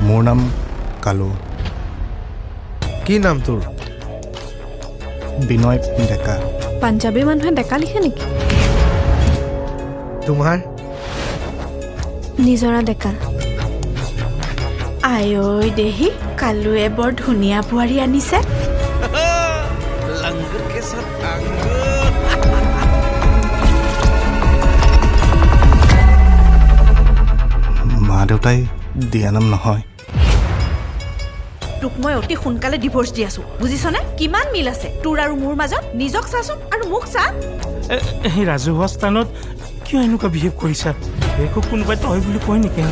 মোৰ নাম কালু। কি নাম তোৰ? বিনয় ডেকা। পাঞ্জাবী মানুহে ডেকা লিখে নেকি? তোমাৰ? নিজৰা ডেকা। আয়ৈ দেহি, কালুৱে বৰ ধুনীয়া বোৱাৰী আনিছে। মা দেউতাই দিয়া নাম নহয়। তোক মই অতি সোনকালে ডিভোৰ্চ দি আছো, বুজিছনে? কিমান মিল আছে তোৰ আৰু মোৰ মাজত? নিজক চাচোন আৰু মোক চা। সেই ৰাজহুৱা স্থানত কিয় এনেকুৱা বিহেভ কৰিছা? একো কোনোবাই তই বুলি কয় নেকি?